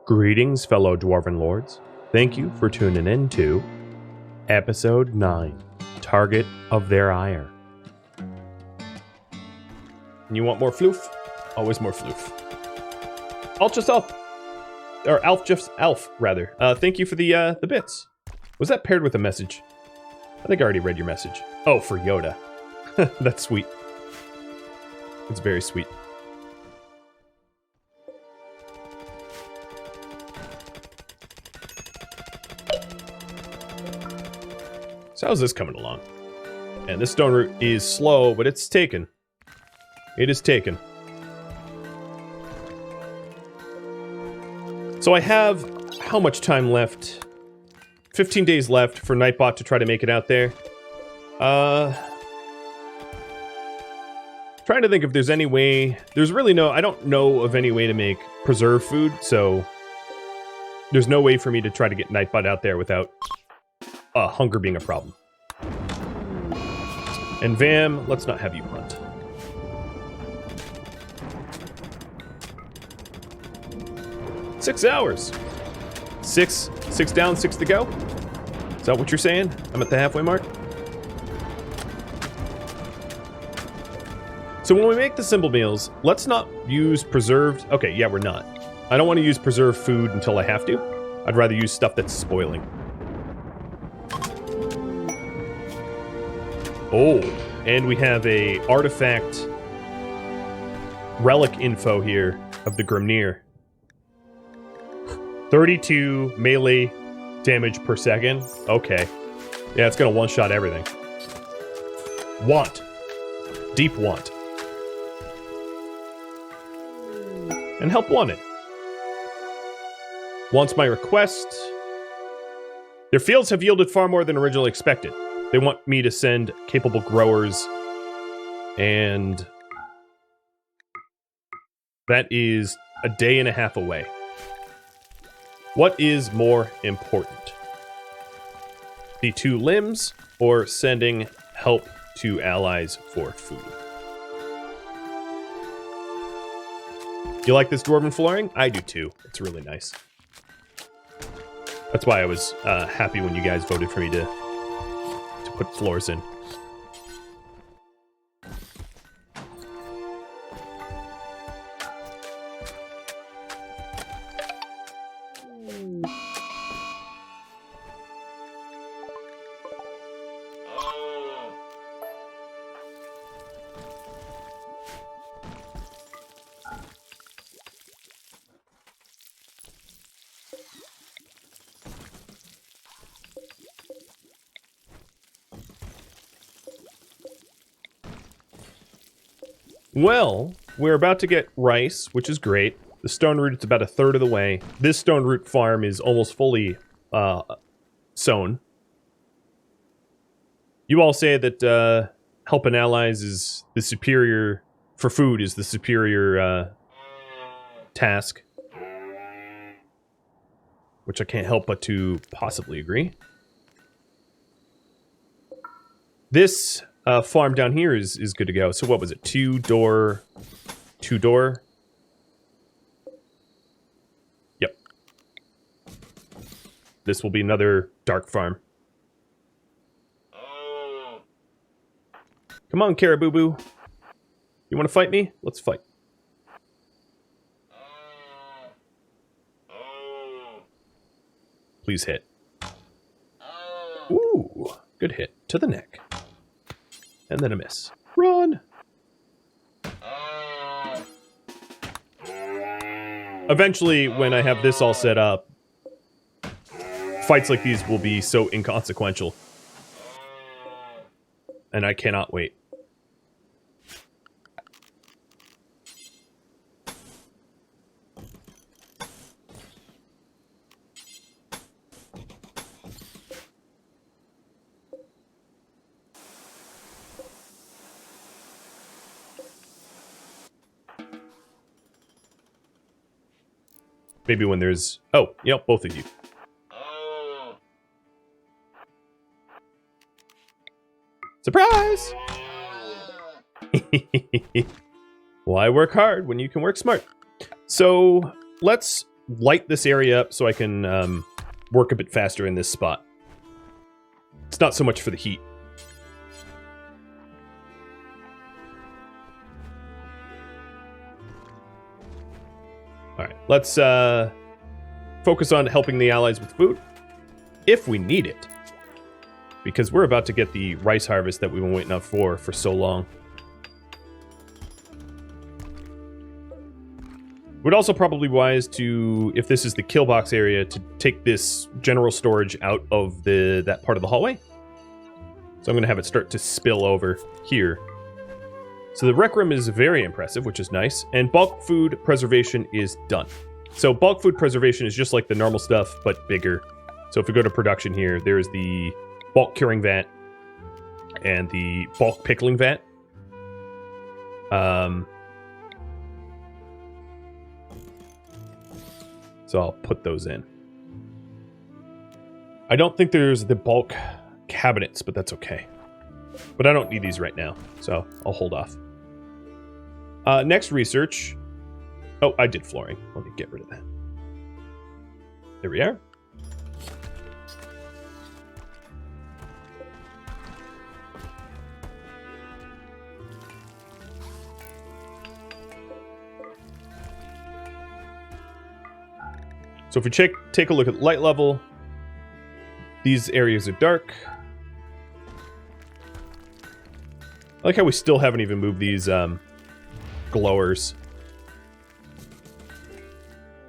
Greetings, fellow Dwarven Lords. Thank you for tuning in to Episode 9, Target of Their Ire. And you want more floof? Always more floof. Alf just Alf. Or Alf just Alf, rather. Thank you for the bits. Was that paired with a message? I think I already read your message. Oh, for Yoda. That's sweet. It's very sweet. So how's this coming along? And this stone route is slow, but it's taken. It is taken. So I have how much time left? 15 days left for Nightbot to try to make it out there. Trying to think if there's any way. There's really no. I don't know of any way to make preserved food, so there's no way for me to try to get Nightbot out there without hunger being a problem. And Vam, let's not have you hunt. Six hours. Six down, 6 to go. Is that what you're saying? I'm at the halfway mark. So when we make the simple meals, let's not use preserved. Okay, yeah, we're not. I don't want to use preserved food until I have to. I'd rather use stuff that's spoiling. Oh, and we have a artifact relic info here of the Grimnir. 32 melee damage per second. Okay. Yeah, it's gonna one-shot everything. Want. Deep want. And help wanted. Wants my request. Their fields have yielded far more than originally expected. They want me to send capable growers, and that is a day and a half away. What is more important? The 2 limbs, or sending help to allies for food? You like this dwarven flooring? I do too. It's really nice. That's why I was happy when you guys voted for me to put floors in. Well, we're about to get rice, which is great. The stone root is about a third of the way. This stone root farm is almost fully sown. You all say that helping allies is the superior, for food, is the superior task. Which I can't help but to possibly agree. This farm down here is good to go. So what was it? 2 door? Yep. This will be another dark farm. Come on, Caribou Boo. You want to fight me? Let's fight. Please hit. Ooh, good hit. To the neck. And then a miss. Run! Eventually, when I have this all set up, fights like these will be so inconsequential. And I cannot wait. Maybe when there's... Oh, yep, both of you. Surprise! Why work hard when you can work smart? So, let's light this area up so I can work a bit faster in this spot. It's not so much for the heat. Alright, let's focus on helping the allies with food. If we need it. Because we're about to get the rice harvest that we've been waiting up for so long. Would also probably be wise to, if this is the kill box area, to take this general storage out of that part of the hallway. So I'm going to have it start to spill over here. So the rec room is very impressive, which is nice. And bulk food preservation is done. So bulk food preservation is just like the normal stuff, but bigger. So if we go to production here, there's the bulk curing vat and the bulk pickling vat. So I'll put those in. I don't think there's the bulk cabinets, but that's okay. But I don't need these right now, so I'll hold off. Next research. Oh, I did flooring. Let me get rid of that. There we are. So if we take a look at light level, these areas are dark. I like how we still haven't even moved these glowers.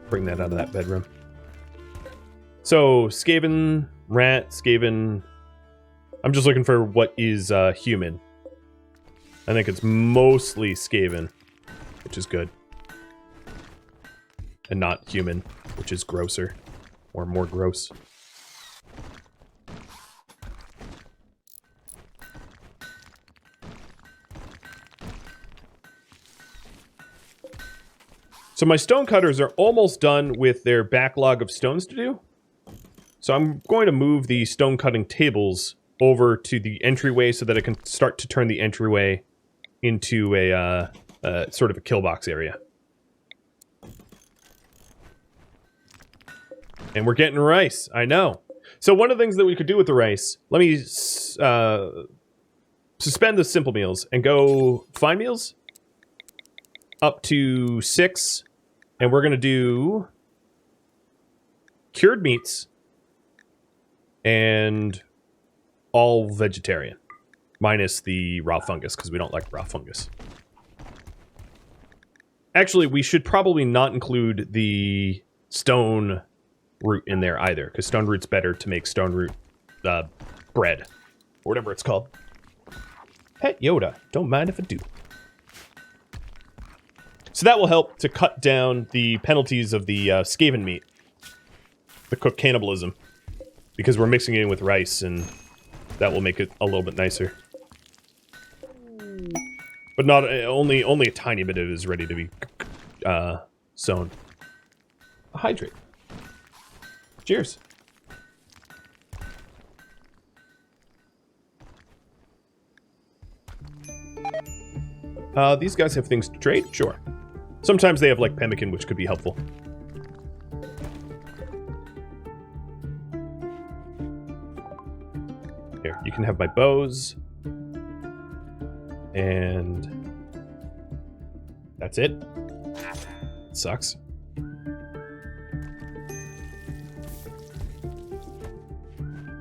Bring that out of that bedroom. So, Skaven, rat, Skaven. I'm just looking for what is human. I think it's mostly Skaven, which is good. And not human, which is grosser. Or more gross. So my stonecutters are almost done with their backlog of stones to do. So I'm going to move the stone cutting tables over to the entryway so that I can start to turn the entryway into a sort of a kill box area. And we're getting rice, I know. So one of the things that we could do with the rice, let me suspend the simple meals and go fine meals up to 6. And we're going to do cured meats and all vegetarian, minus the raw fungus, because we don't like raw fungus. Actually, we should probably not include the stone root in there either, because stone root's better to make stone root bread, or whatever it's called. Pet Yoda, don't mind if I do. So that will help to cut down the penalties of the Skaven meat, the cooked cannibalism, because we're mixing it in with rice, and that will make it a little bit nicer. But not only a tiny bit of it is ready to be sewn. Hydrate. Cheers. These guys have things to trade? Sure. Sometimes they have, like, pemmican, which could be helpful. Here, you can have my bows. And that's it. Sucks.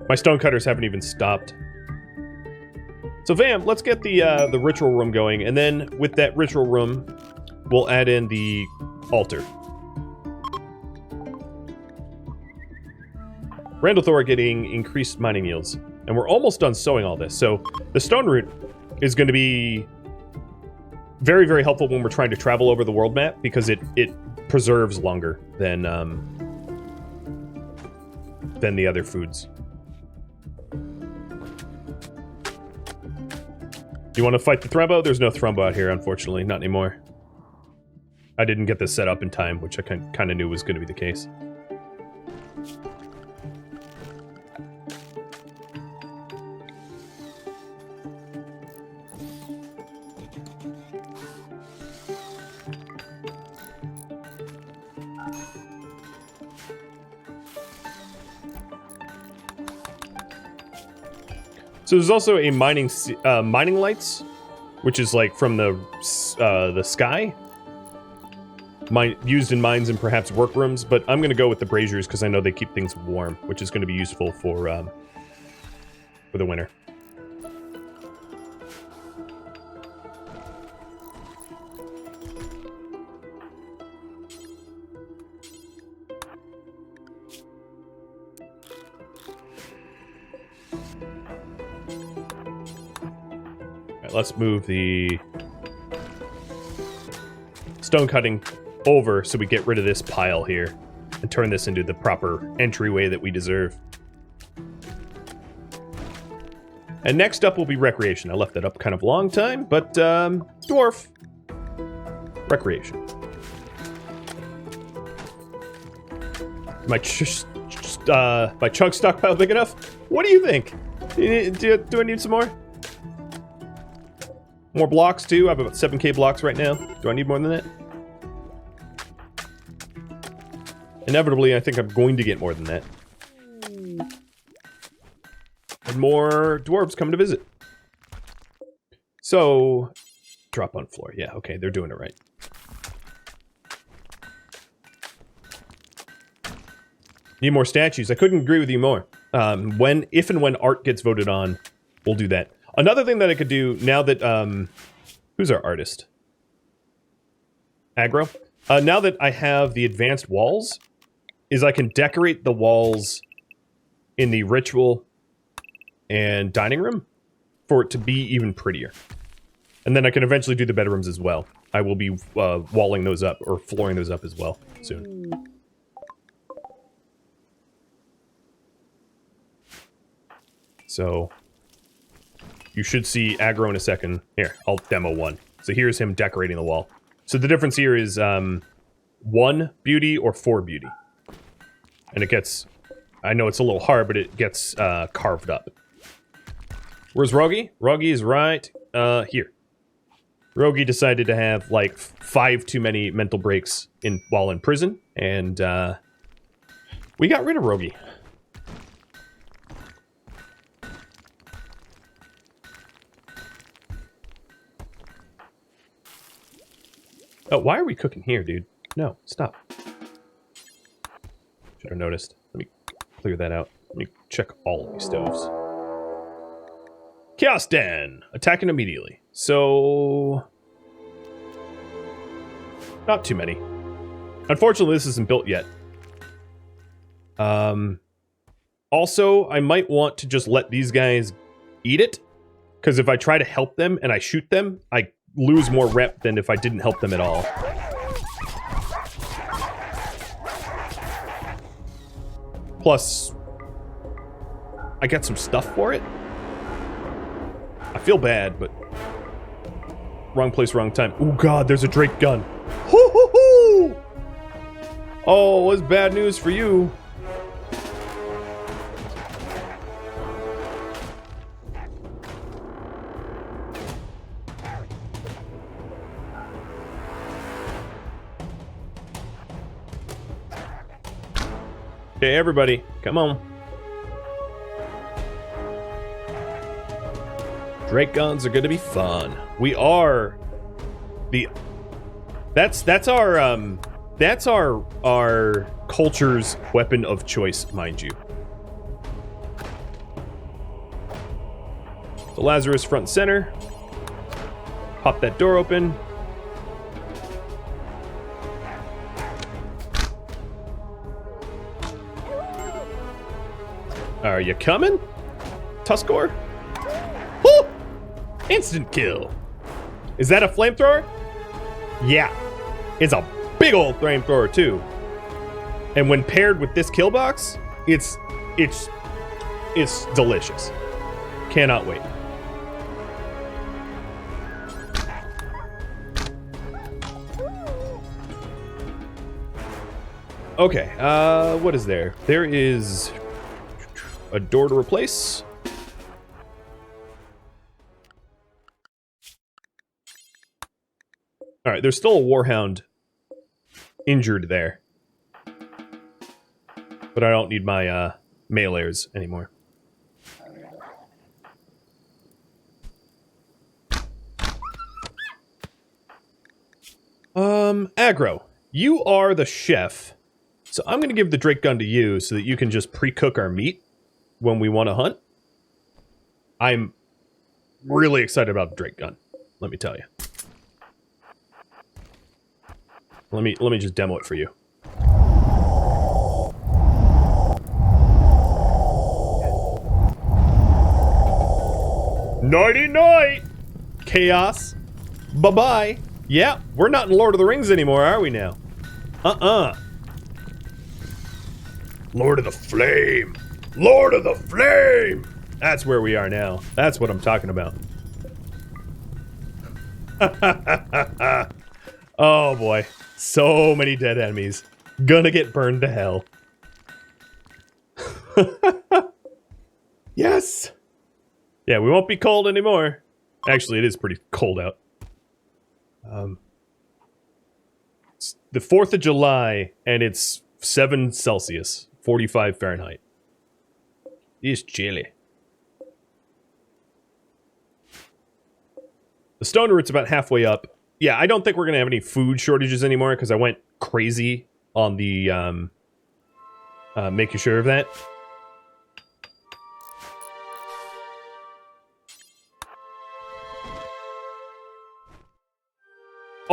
My stonecutters haven't even stopped. So Vam, let's get the ritual room going, and then with that ritual room, we'll add in the altar. Randall Thor getting increased mining yields, and we're almost done sewing all this. So the stone root is going to be very, very helpful when we're trying to travel over the world map, because it preserves longer than the other foods. You want to fight the Thrumbo? There's no Thrumbo out here, unfortunately. Not anymore. I didn't get this set up in time, which I kind of knew was going to be the case. So there's also a mining lights, which is like from the sky. Used in mines and perhaps workrooms, but I'm going to go with the braziers because I know they keep things warm, which is going to be useful for the winter. All right, let's move the stone cutting over so we get rid of this pile here and turn this into the proper entryway that we deserve. And next up will be recreation. I left that up kind of a long time, but dwarf recreation. My chunk stockpile big enough? What do you think? Do I need some more? More blocks too? I have about 7k blocks right now. Do I need more than that? Inevitably, I think I'm going to get more than that. And more dwarves coming to visit. So, drop on floor. Yeah, okay, they're doing it right. Need more statues. I couldn't agree with you more. If and when art gets voted on, we'll do that. Another thing that I could do now that who's our artist? Aggro. Now that I have the advanced walls, is I can decorate the walls in the ritual and dining room for it to be even prettier. And then I can eventually do the bedrooms as well. I will be walling those up or flooring those up as well soon. So you should see Aggro in a second. Here, I'll demo one. So here's him decorating the wall. So the difference here is 1 beauty or 4 beauty. And it gets, I know it's a little hard, but it gets carved up. Where's Rogi? Rogi is right here. Rogi decided to have like 5 too many mental breaks while in prison, and we got rid of Rogi. Oh, why are we cooking here, dude? No, stop. Should have noticed. Let me clear that out. Let me check all of these stoves. Chaos Den! Attacking immediately. So... not too many. Unfortunately, this isn't built yet. Also, I might want to just let these guys eat it. Because if I try to help them and I shoot them, I lose more rep than if I didn't help them at all. Plus, I got some stuff for it. I feel bad, but wrong place, wrong time. Oh god, there's a Drake gun. Hoo hoo hoo! Oh, what's bad news for you? Okay, everybody, come on. Drake guns are gonna be fun. We are the that's our culture's weapon of choice, mind you. So Lazarus front and center. Pop that door open. Are you coming, Tuskor? Woo! Instant kill. Is that a flamethrower? Yeah. It's a big old flamethrower too. And when paired with this kill box, it's delicious. Cannot wait. Okay, what is there? There is a door to replace. All right, there's still a Warhound injured there. But I don't need my melees anymore. Aggro, you are the chef, so I'm going to give the Drake gun to you so that you can just pre-cook our meat when we want to hunt. I'm really excited about the Drake gun, let me tell you. Let me just demo it for you. Nighty-night! Chaos. Bye-bye. Yeah, we're not in Lord of the Rings anymore, are we now? Lord of the Flame! Lord of the Flame! That's where we are now. That's what I'm talking about. Oh boy. So many dead enemies. Gonna get burned to hell. Yes! Yeah, we won't be cold anymore. Actually, it is pretty cold out. It's the 4th of July, and it's 7 Celsius, 45 Fahrenheit. It's chilly. The stone root's about halfway up. Yeah, I don't think we're going to have any food shortages anymore, because I went crazy on the making sure of that.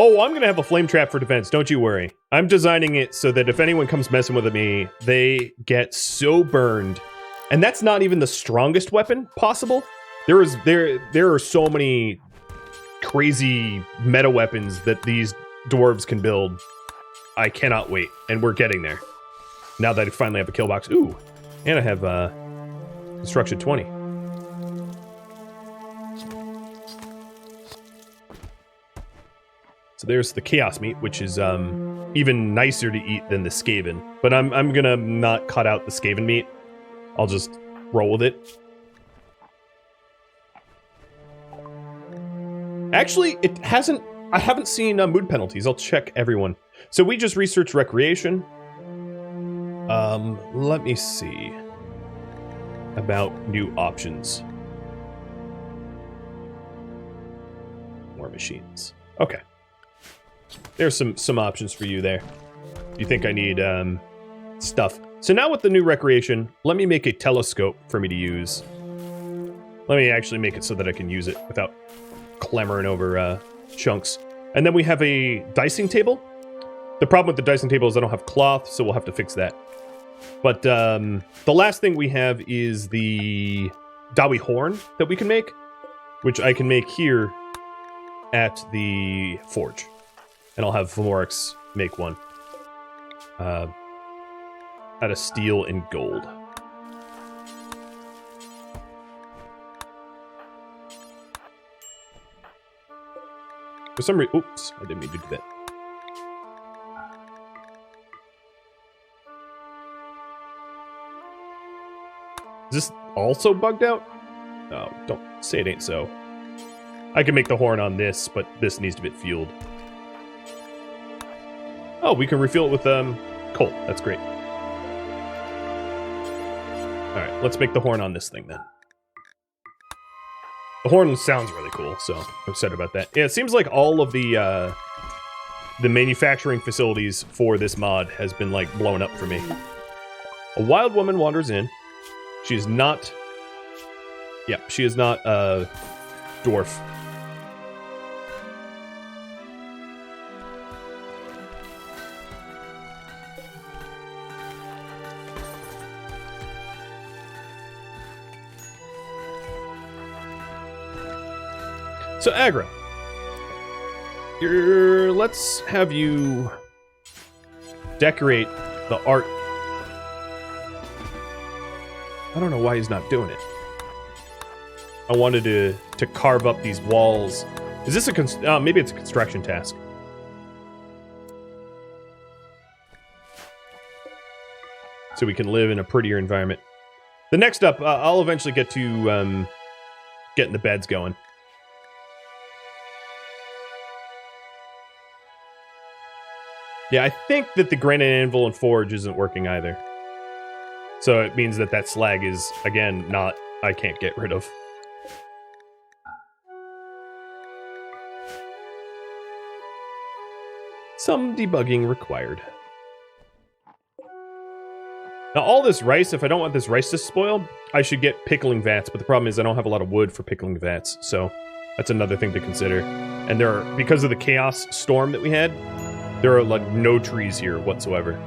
Oh, I'm going to have a flame trap for defense, don't you worry. I'm designing it so that if anyone comes messing with me, they get so burned. And that's not even the strongest weapon possible. There are so many crazy meta weapons that these dwarves can build. I cannot wait, and we're getting there. Now that I finally have a kill box. Ooh, and I have Construction 20. So there's the chaos meat, which is even nicer to eat than the Skaven. But I'm gonna not cut out the Skaven meat. I'll just roll with it. Actually, it hasn't. I haven't seen mood penalties. I'll check everyone. So we just researched recreation. Let me see about new options. More machines. Okay. There's some options for you there. You think I need stuff. So now with the new recreation, let me make a telescope for me to use. Let me actually make it so that I can use it without clamoring over chunks. And then we have a dicing table. The problem with the dicing table is I don't have cloth, so we'll have to fix that. But the last thing we have is the Dawi horn that we can make, which I can make here at the forge. And I'll have Vomorix make one. Out of steel and gold. For some reason... Oops, I didn't mean to do that. Is this also bugged out? No, don't say it ain't so. I can make the horn on this, but this needs to be fueled. Oh, we can refuel it with coal. That's great. Alright, let's make the horn on this thing then. The horn sounds really cool, so I'm excited about that. Yeah, it seems like all of the manufacturing facilities for this mod has been, like, blown up for me. A wild woman wanders in. She is not... Yeah, she is not a dwarf. So, Aggro, let's have you decorate the art. I don't know why he's not doing it. I wanted to carve up these walls. Is this a maybe it's a construction task. So we can live in a prettier environment. The next up, I'll eventually get to getting the beds going. Yeah, I think that the granite anvil and forge isn't working either. So it means that that slag is, again, not... I can't get rid of. Some debugging required. Now all this rice, if I don't want this rice to spoil, I should get pickling vats, but the problem is I don't have a lot of wood for pickling vats, so that's another thing to consider. And there are, because of the chaos storm that we had, there are like no trees here whatsoever.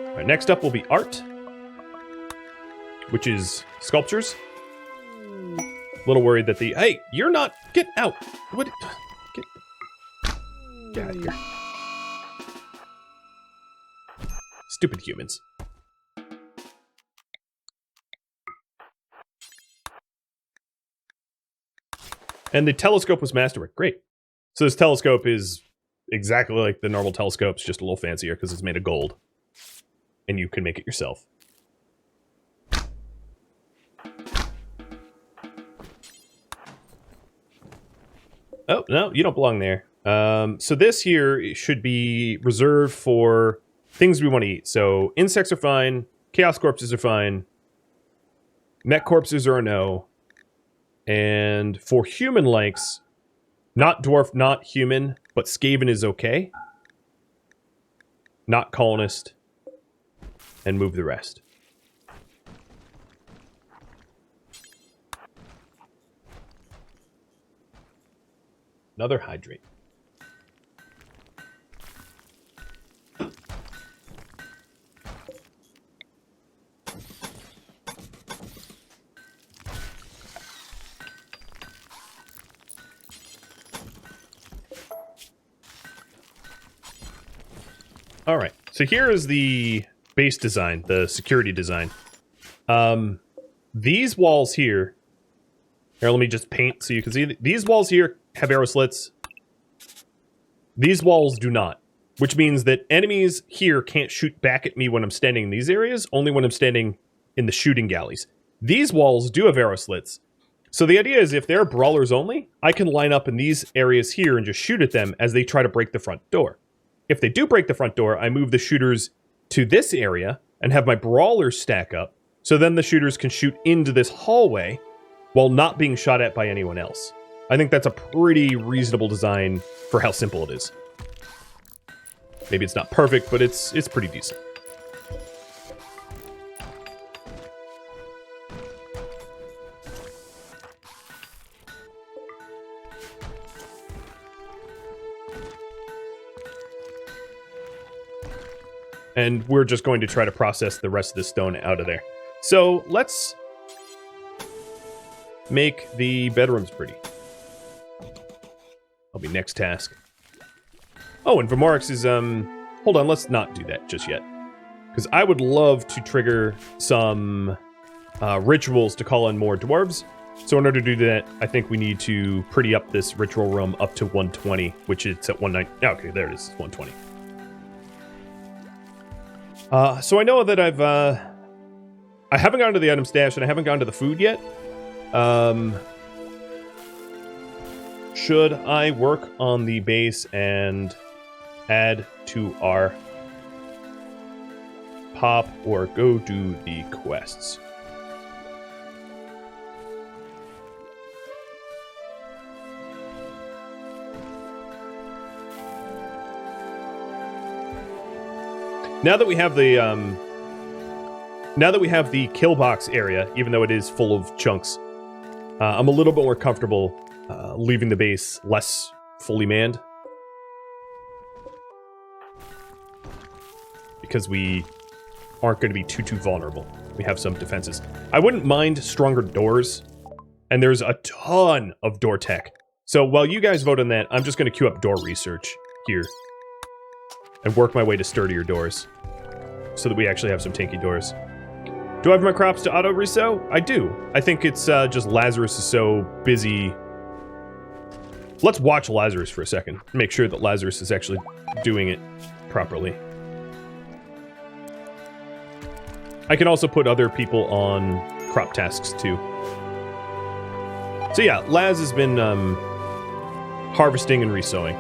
All right, next up will be art, which is sculptures. A little worried that the, hey, you're not, get out. What, get out of here. Stupid humans. And the telescope was masterwork. Great. So this telescope is exactly like the normal telescopes, just a little fancier because it's made of gold. And you can make it yourself. Oh, no, you don't belong there. So this here should be reserved for things we want to eat. So insects are fine. Chaos corpses are fine. Mech corpses are a no. And for human likes, not dwarf, not human, but Skaven is okay. Not colonist. And move the rest. Another hydrate. All right, so here is the base design, the security design. These walls here, let me just paint so you can see. These walls here have arrow slits. These walls do not, which means that enemies here can't shoot back at me when I'm standing in these areas, only when I'm standing in the shooting galleys. These walls do have arrow slits. So the idea is if they're brawlers only, I can line up in these areas here and just shoot at them as they try to break the front door. If they do break the front door, I move the shooters to this area and have my brawlers stack up, so then the shooters can shoot into this hallway while not being shot at by anyone else. I think that's a pretty reasonable design for how simple it is. Maybe it's not perfect, but it's pretty decent. And we're just going to try to process the rest of the stone out of there. So let's make the bedrooms pretty. That'll be next task. Oh, and Vomorix is, hold on, let's not do that just yet. Because I would love to trigger some rituals to call in more dwarves. So in order to do that, I think we need to pretty up this ritual room up to 120, which it's at 190. Okay, there it is, 120. So I know that I haven't gone to the item stash and I haven't gone to the food yet. Should I work on the base and add to our pop or go do the quests? Now that we have the kill box area, even though it is full of chunks, I'm a little bit more comfortable leaving the base less fully manned. Because we aren't going to be too vulnerable. We have some defenses. I wouldn't mind stronger doors, and there's a ton of door tech. So while you guys vote on that, I'm just going to queue up door research here. And work my way to sturdier doors. So that we actually have some tanky doors. Do I have my crops to auto-resow? I do. I think it's just Lazarus is so busy. Let's watch Lazarus for a second. Make sure that Lazarus is actually doing it properly. I can also put other people on crop tasks too. So yeah, Laz has been harvesting and resowing.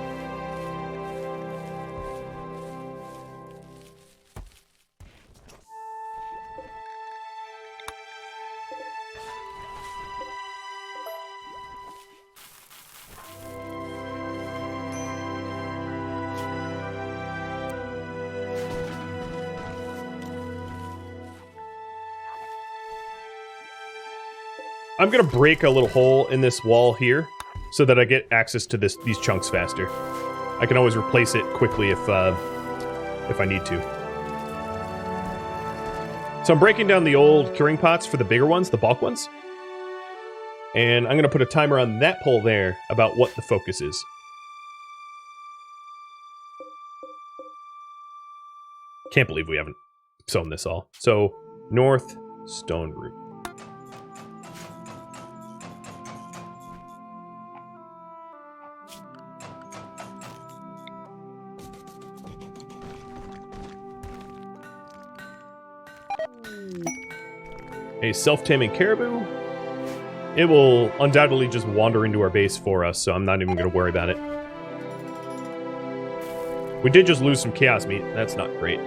I'm gonna break a little hole in this wall here so that I get access to these chunks faster. I can always replace it quickly if I need to. So I'm breaking down the old curing pots for the bigger ones, the bulk ones. And I'm gonna put a timer on that pole there about what the focus is. Can't believe we haven't sown this all. So, north, stone root. A self-taming caribou. It will undoubtedly just wander into our base for us, so I'm not even going to worry about it. We did just lose some chaos meat. That's not great.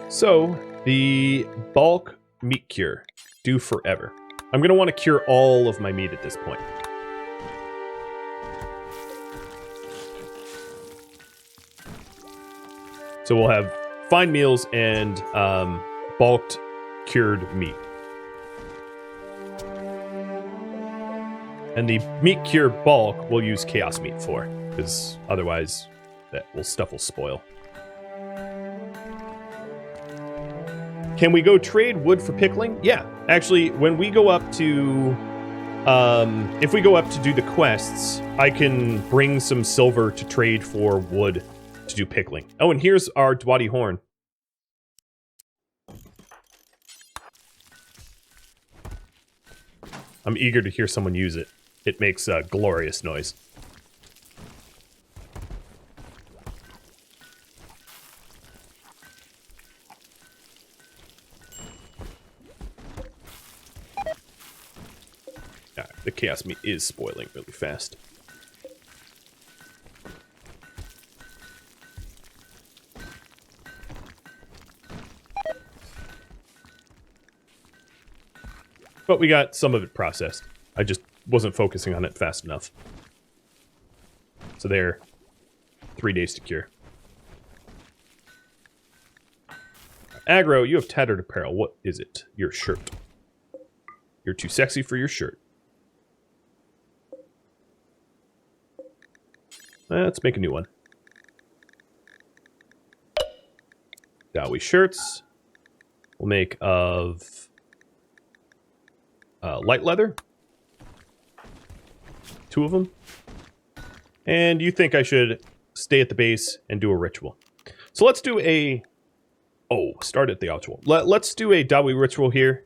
So, the bulk meat cure. Do forever. I'm going to want to cure all of my meat at this point. So we'll have fine meals and bulked cured meat. And the meat cure bulk we'll use chaos meat for, because otherwise stuff will spoil. Can we go trade wood for pickling? Yeah, actually, when we go up to, if we go up to do the quests, I can bring some silver to trade for wood to do pickling. Oh, and here's our Dwaddy horn. I'm eager to hear someone use it. It makes a glorious noise. The chaos meat is spoiling really fast. But we got some of it processed. I just wasn't focusing on it fast enough. So there, 3 days to cure. Aggro, you have tattered apparel. What is it? Your shirt. You're too sexy for your shirt. Let's make a new one. Dowie shirts. We'll make of light leather. 2 of them. And you think I should stay at the base and do a ritual. So let's do a... Oh, start at the ritual. Let's do a Dowie ritual here.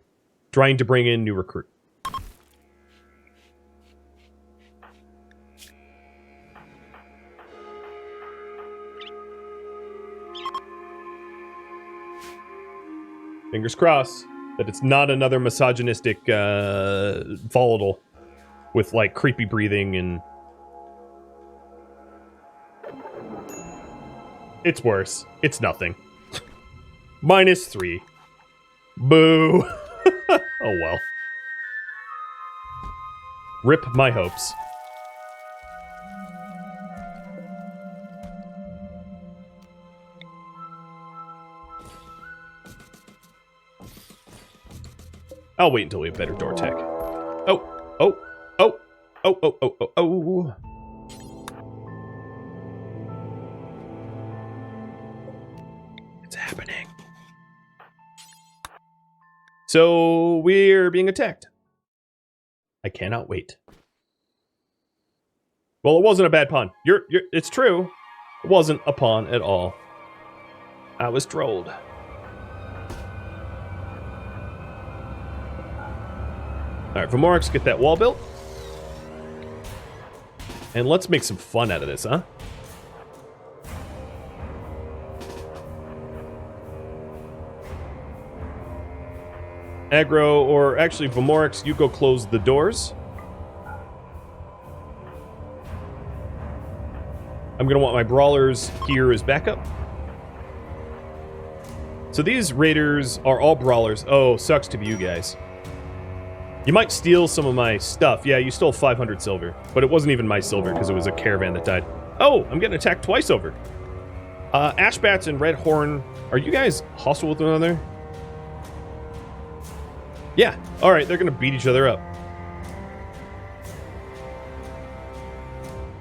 Trying to bring in new recruit. Fingers crossed that it's not another misogynistic volatile with like creepy breathing and... It's worse. It's nothing. -3. Boo. Oh well. Rip my hopes. I'll wait until we have better door tech. Oh, oh, oh, oh, oh, oh, oh, oh. It's happening. So we're being attacked. I cannot wait. Well, it wasn't a bad pun. It's true. It wasn't a pun at all. I was trolled. Alright, Vamorix, get that wall built. And let's make some fun out of this, huh? Aggro, or actually Vamorix, you go close the doors. I'm gonna want my brawlers here as backup. So these raiders are all brawlers. Oh, sucks to be you guys. You might steal some of my stuff. Yeah, you stole 500 silver. But it wasn't even my silver because it was a caravan that died. Oh, I'm getting attacked twice over. Ashbats and Redhorn, are you guys hostile with one another? Yeah. All right, they're gonna beat each other up.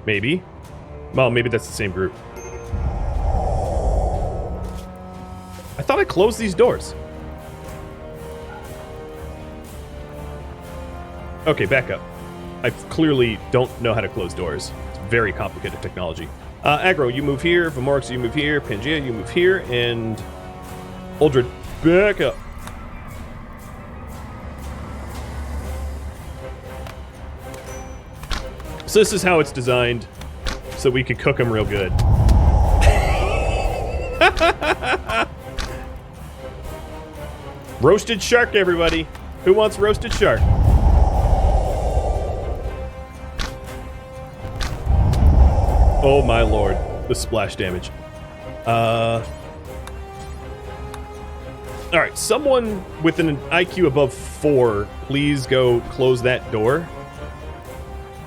Maybe. Well, maybe that's the same group. I thought I closed these doors. Okay, back up. I clearly don't know how to close doors. It's very complicated technology. Aggro, you move here. Vamorix, you move here. Pangea, you move here. And Uldred, back up. So this is how it's designed, so we can cook them real good. Roasted shark, everybody. Who wants roasted shark? Oh my lord, the splash damage. Alright, someone with an IQ above 4, please go close that door.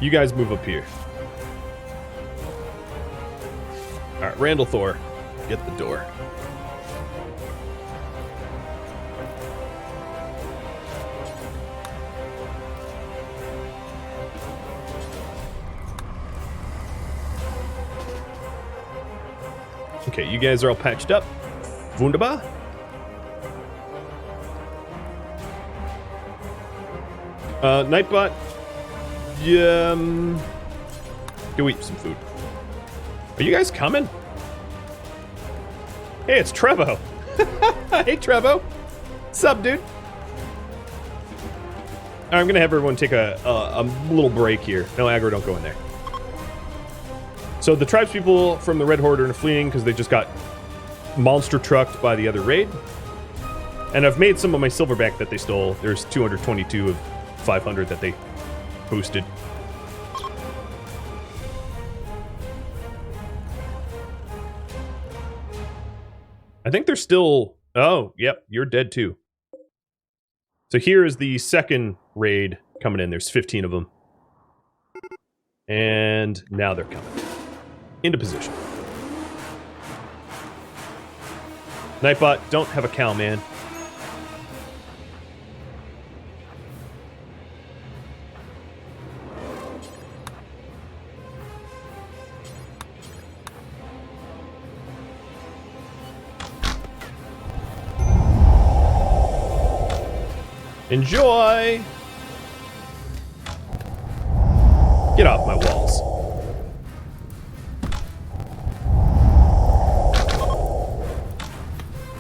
You guys move up here. Alright, Randall Thor, get the door. Okay, you guys are all patched up. Wunderbar. Nightbot. Go eat some food. Are you guys coming? Hey, it's Trevo. Hey, Trevo. Sup, dude? I'm gonna have everyone take a little break here. No, aggro, don't go in there. So the tribespeople from the Red Horde are fleeing because they just got monster trucked by the other raid. And I've made some of my silverback that they stole. There's 222 of 500 that they boosted. I think they're still... Oh, yep, you're dead too. So here is the second raid coming in. There's 15 of them. And now they're coming. Into position. Nightbot, don't have a cow, man. Enjoy! Get off my walls.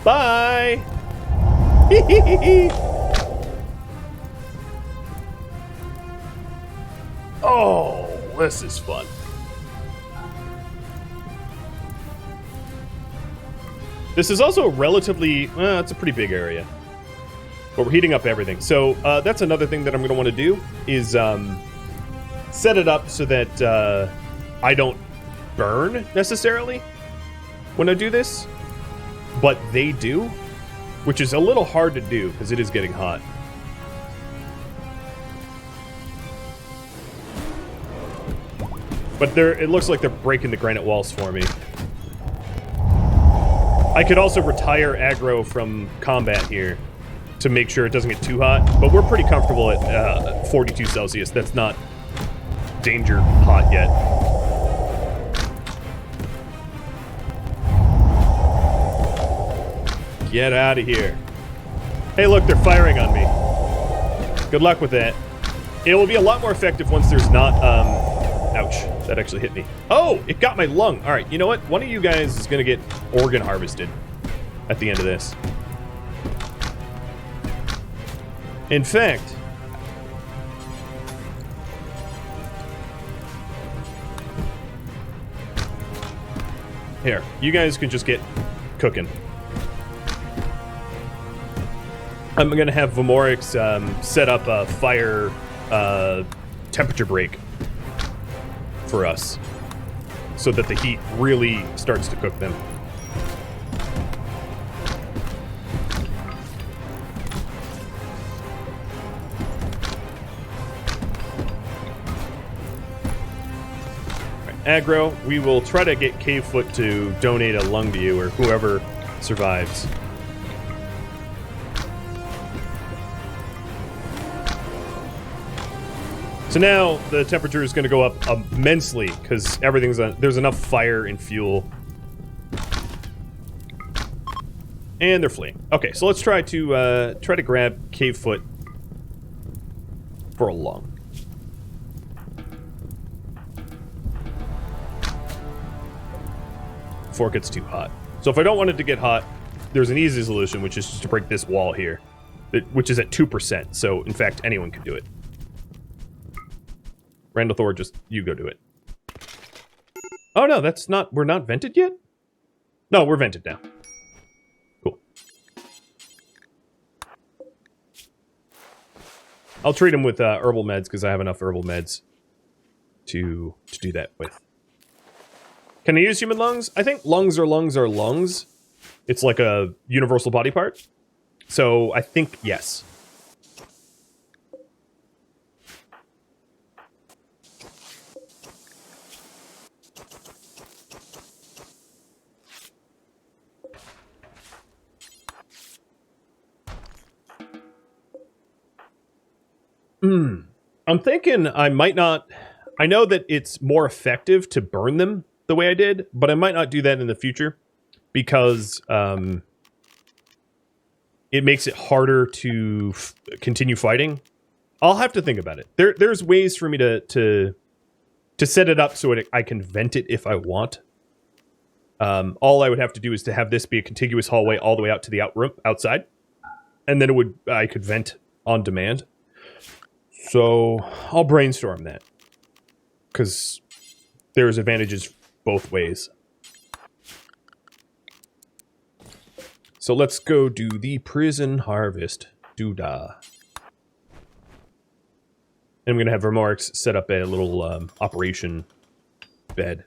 Bye! Oh, this is fun. This is also a relatively... it's a pretty big area. But we're heating up everything. So that's another thing that I'm going to want to do is set it up so that I don't burn necessarily when I do this. But they do, which is a little hard to do because it is getting hot. But it looks like they're breaking the granite walls for me. I could also retire aggro from combat here to make sure it doesn't get too hot, but we're pretty comfortable at 42 Celsius. That's not danger hot yet. Get out of here. Hey, look, they're firing on me. Good luck with that. It will be a lot more effective once there's not, ouch, that actually hit me. Oh, it got my lung. All right, you know what? One of you guys is gonna get organ harvested at the end of this. In fact, here, you guys can just get cooking. I'm gonna have Vamorix set up a fire temperature break for us so that the heat really starts to cook them. Aggro, we will try to get Cavefoot to donate a lung to you, or whoever survives. So now the temperature is going to go up immensely because there's enough fire and fuel. And they're fleeing. Okay, so let's try to grab Cavefoot for a lung. Before it gets too hot. So if I don't want it to get hot, there's an easy solution, which is just to break this wall here, which is at 2%. So in fact, anyone can do it. Randall Thor, just you go do it. Oh no, we're not vented yet? No, we're vented now. Cool. I'll treat him with herbal meds because I have enough herbal meds to do that with. Can I use human lungs? I think lungs are lungs. It's like a universal body part. So I think yes. I'm thinking I might not... I know that it's more effective to burn them the way I did, but I might not do that in the future because it makes it harder to continue fighting. I'll have to think about it. There's ways for me to set it up so I can vent it if I want. All I would have to do is to have this be a contiguous hallway all the way out to the outside, and then I could vent on demand. So I'll brainstorm that because there's advantages both ways. So let's go do the prison harvest. Doodah. And I'm going to have Vermorix set up a little operation bed.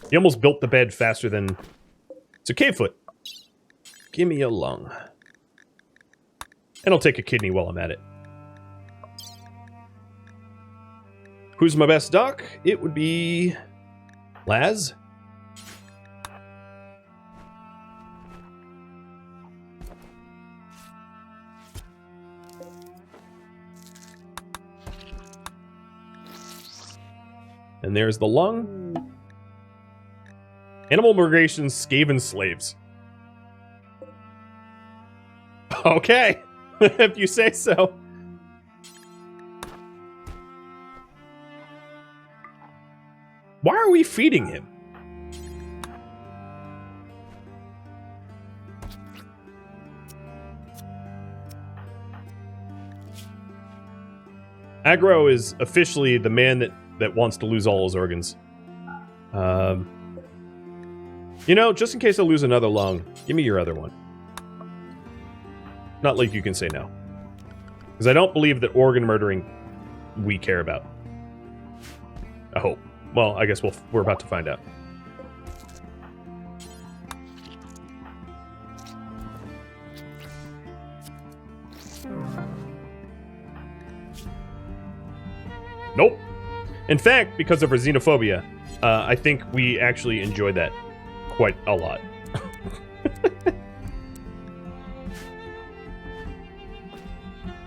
He almost built the bed faster than... So Cavefoot, give me a lung. And I'll take a kidney while I'm at it. Who's my best doc? It would be... Laz? And there's the lung. Animal migration Skaven slaves. Okay, if you say so. Why are we feeding him? Aggro is officially the man that wants to lose all his organs. You know, just in case I lose another lung, give me your other one. Not like you can say no. Because I don't believe that organ murdering we care about. I hope. Well, I guess we're about to find out. Nope. In fact, because of our xenophobia, I think we actually enjoyed that quite a lot.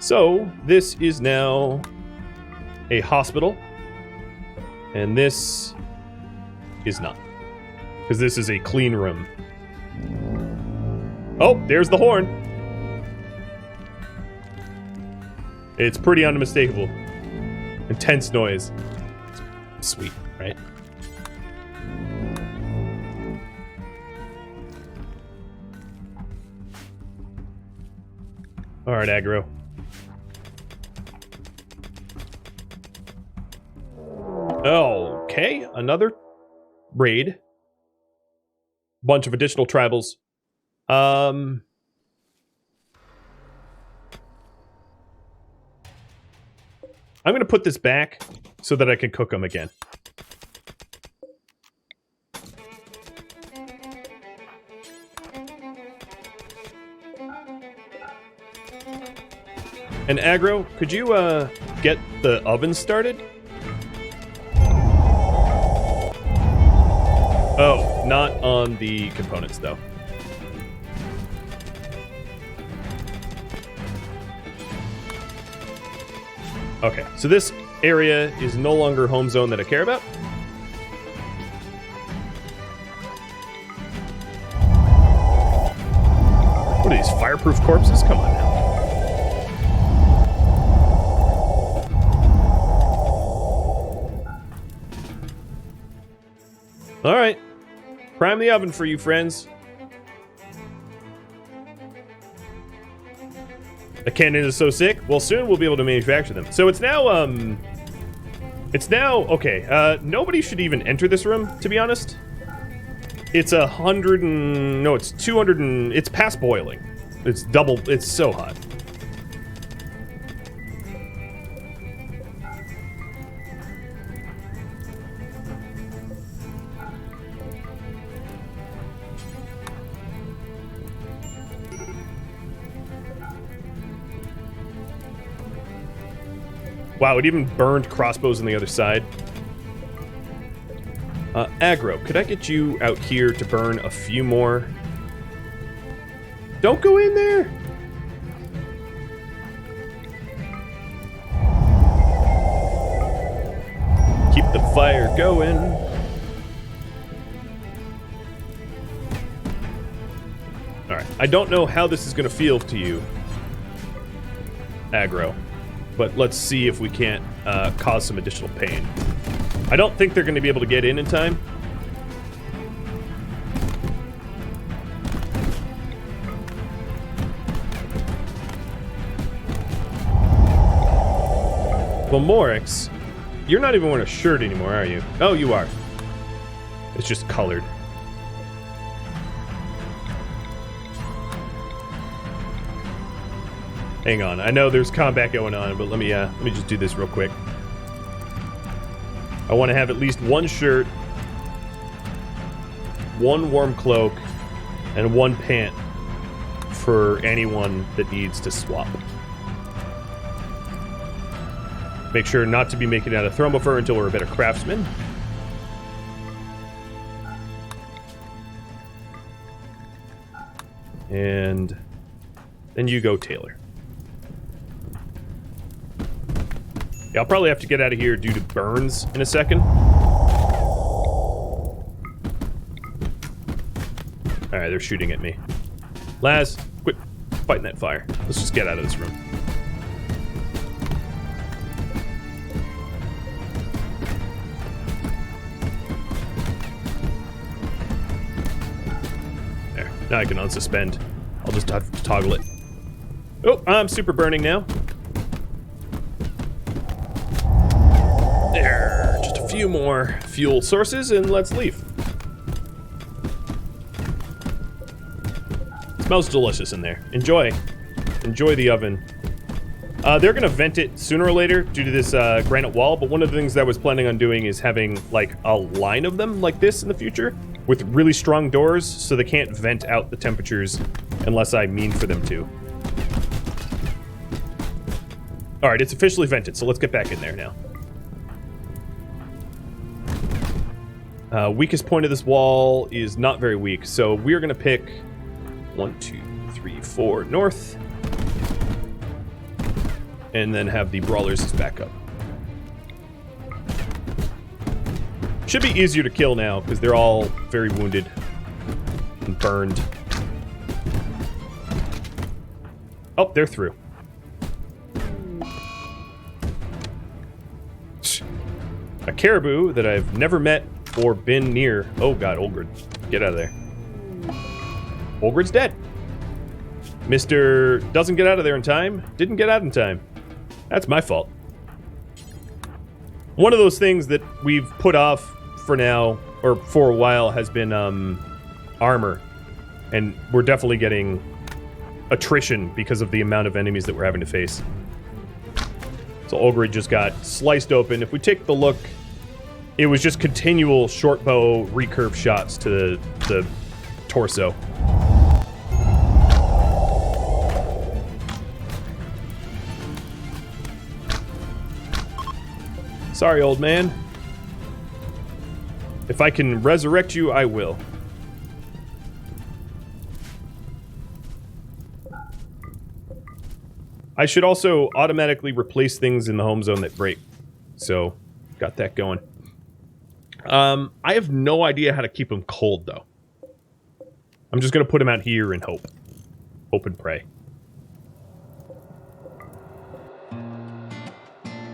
So, this is now a hospital. And this is not. Because this is a clean room. Oh, there's the horn. It's pretty unmistakable. Intense noise. Sweet, right? Alright, Aggro. Okay, another raid. Bunch of additional tribals. I'm going to put this back so that I can cook them again. And Aggro, could you get the oven started? Oh, not on the components, though. Okay, so this area is no longer home zone that I care about. What are these, fireproof corpses? Come on now. All right. Prime the oven for you, friends. The cannon is so sick. Well, soon we'll be able to manufacture them. So it's now, okay. Nobody should even enter this room, to be honest. It's 100 and... No, it's 200 and... It's past boiling. It's double... It's so hot. Wow, it even burned crossbows on the other side. Aggro, could I get you out here to burn a few more? Don't go in there! Keep the fire going. Alright, I don't know how this is going to feel to you, Aggro, but let's see if we can't cause some additional pain. I don't think they're going to be able to get in time. Well, Morix, you're not even wearing a shirt anymore, are you? Oh, you are. It's just colored. Hang on, I know there's combat going on, but let me just do this real quick. I want to have at least one shirt, one warm cloak, and one pant for anyone that needs to swap. Make sure not to be making out of thermal until we're a better craftsman. And then you go, Taylor. Yeah, I'll probably have to get out of here due to burns in a second. Alright, they're shooting at me. Laz, quit fighting that fire. Let's just get out of this room. There, now I can unsuspend. I'll just have to toggle it. Oh, I'm super burning now. There, just a few more fuel sources and let's leave. Smells delicious in there. Enjoy. Enjoy the oven. They're gonna vent it sooner or later due to this granite wall, but one of the things that I was planning on doing is having like a line of them like this in the future with really strong doors so they can't vent out the temperatures unless I mean for them to. Alright, it's officially vented, so let's get back in there now. Weakest point of this wall is not very weak, so we're gonna pick 1, 2, 3, 4 north, and then have the brawlers as backup. Should be easier to kill now because they're all very wounded and burned. Oh, they're through. A caribou that I've never met or been near. Oh god, Olgrid. Get out of there. Olgrid's dead. Mr. doesn't get out of there in time. Didn't get out in time. That's my fault. One of those things that we've put off for now, or for a while, has been armor. And we're definitely getting attrition because of the amount of enemies that we're having to face. So Olgrid just got sliced open. If we take the look, it was just continual short bow recurve shots to the torso. Sorry, old man. If I can resurrect you, I will. I should also automatically replace things in the home zone that break. So, got that going. I have no idea how to keep them cold, though. I'm just going to put them out here and hope. Hope and pray.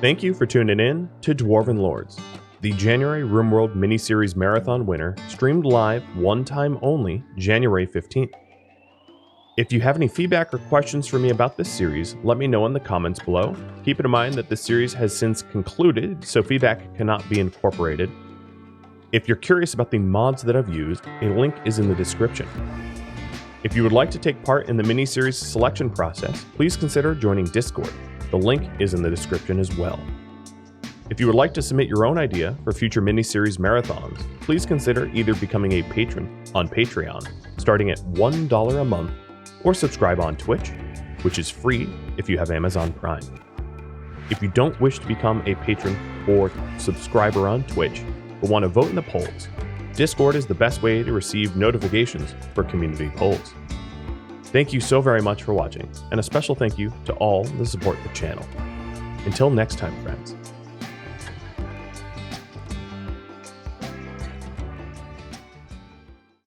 Thank you for tuning in to Dwarven Lords, the January RimWorld Miniseries Marathon winner, streamed live one time only, January 15th. If you have any feedback or questions for me about this series, let me know in the comments below. Keep in mind that this series has since concluded, so feedback cannot be incorporated. If you're curious about the mods that I've used, a link is in the description. If you would like to take part in the miniseries selection process, please consider joining Discord. The link is in the description as well. If you would like to submit your own idea for future miniseries marathons, please consider either becoming a patron on Patreon, starting at $1 a month, or subscribe on Twitch, which is free if you have Amazon Prime. If you don't wish to become a patron or subscriber on Twitch, but want to vote in the polls, Discord is the best way to receive notifications for community polls. Thank you so very much for watching, and a special thank you to all that support the channel. Until next time, friends.